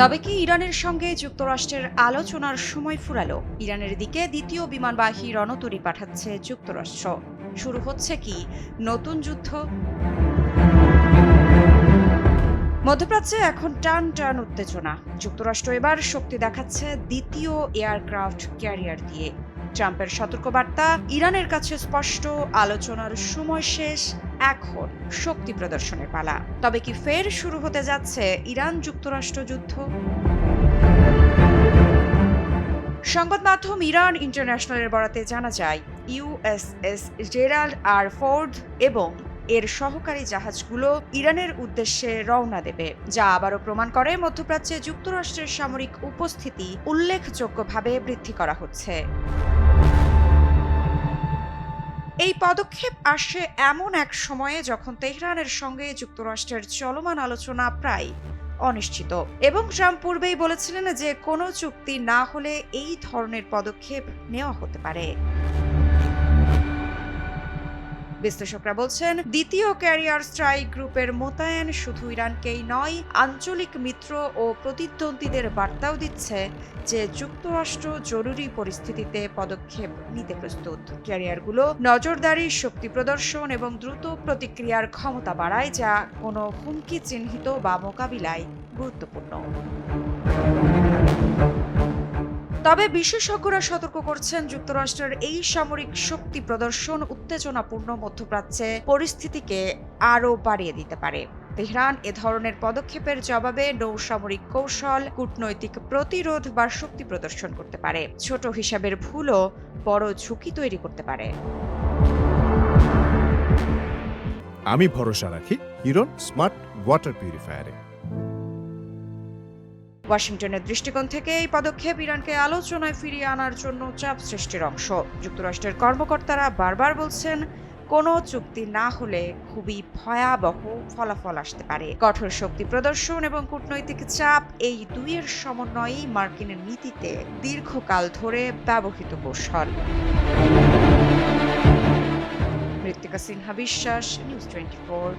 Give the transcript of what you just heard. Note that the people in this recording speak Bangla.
তবে কি ইরানের সঙ্গে যুক্তরাষ্ট্রের আলোচনার সময় ফুরালো? ইরানের দিকে দ্বিতীয় বিমানবাহী রণতরী পাঠাচ্ছে যুক্তরাষ্ট্র। শুরু হচ্ছে কি নতুন যুদ্ধ? মধ্যপ্রাচ্যে এখন টান টান উত্তেজনা। যুক্তরাষ্ট্র এবার শক্তি দেখাচ্ছে দ্বিতীয় এয়ারক্রাফট ক্যারিয়ার দিয়ে। ট্রাম্পের সতর্কবার্তা ইরানের কাছে স্পষ্ট, আলোচনার সময় শেষ, এখন শক্তি প্রদর্শনের পালা। তবে কি ফের শুরু হতে যাচ্ছে ইরান যুক্তরাষ্ট্র যুদ্ধ? সংবাদ মাধ্যম ইরান ইন্টারন্যাশনালের বরাতে জানা যায়, ইউএসএস জেরাল্ড আর ফোর্ড এবং এর সহকারী জাহাজগুলো ইরানের উদ্দেশ্যে রওনা দেবে, যা আবারও প্রমাণ করে মধ্যপ্রাচ্যে যুক্তরাষ্ট্রের সামরিক উপস্থিতি উল্লেখযোগ্যভাবে বৃদ্ধি করা হচ্ছে। এই পদক্ষেপ আসে এমন এক সময়ে যখন তেহরানের সঙ্গে যুক্তরাষ্ট্রের চলমান আলোচনা প্রায় অনিশ্চিত, এবং ট্রাম্প পূর্বেই বলেছিলেন যে কোনো চুক্তি না হলে এই ধরনের পদক্ষেপ নেওয়া হতে পারে। বিশ্লেষকরা বলছেন, দ্বিতীয় ক্যারিয়ার স্ট্রাইক গ্রুপের মোতায়েন শুধু ইরানকেই নয়, আঞ্চলিক মিত্র ও প্রতিদ্বন্দ্বীদের বার্তাও দিচ্ছে যে যুক্তরাষ্ট্র জরুরি পরিস্থিতিতে পদক্ষেপ নিতে প্রস্তুত। ক্যারিয়ারগুলো নজরদারি, শক্তি প্রদর্শন এবং দ্রুত প্রতিক্রিয়ার ক্ষমতা বাড়ায়, যা কোনো হুমকি চিহ্নিত বা মোকাবিলায় গুরুত্বপূর্ণ। তবে বিশেষজ্ঞরা সতর্ক করছেন, যুক্তরাষ্ট্রের এই সামরিক শক্তি প্রদর্শন উত্তেজনাপূর্ণ মধ্যপ্রাচ্যে পরিস্থিতিকে আরও বাড়িয়ে দিতে পারে। তেহরান এ ধরনের পদক্ষেপের জবাবে নৌসামরিক কৌশল, কূটনৈতিক প্রতিরোধ বা শক্তি প্রদর্শন করতে পারে। ছোট হিসাবের ভুলও বড় ঝুঁকি তৈরি করতে পারে। আমি ভরসা রাখি হিরন স্মার্ট ওয়াটার পিউরিফায়ারে। ওয়াশিংটনের দৃষ্টিকোণ থেকে এই পদক্ষেপ ইরানকে আলোচনায় ফিরিয়ে আনার জন্য চাপ সৃষ্টির অংশ। যুক্তরাষ্ট্রের কর্মকর্তারা বারবার বলছেন, কোনো চুক্তি না হলে খুবই ভয়াবহ ফলাফল আসতে পারে। কঠোর শক্তি প্রদর্শন এবং কূটনৈতিক চাপ, এই দুইয়ের সমন্বয়েই মার্কিনের নীতিতে দীর্ঘকাল ধরে ব্যবহৃত কৌশল। মৃত্তিকা সিনহা বিশ্বাস, নিউজ 24।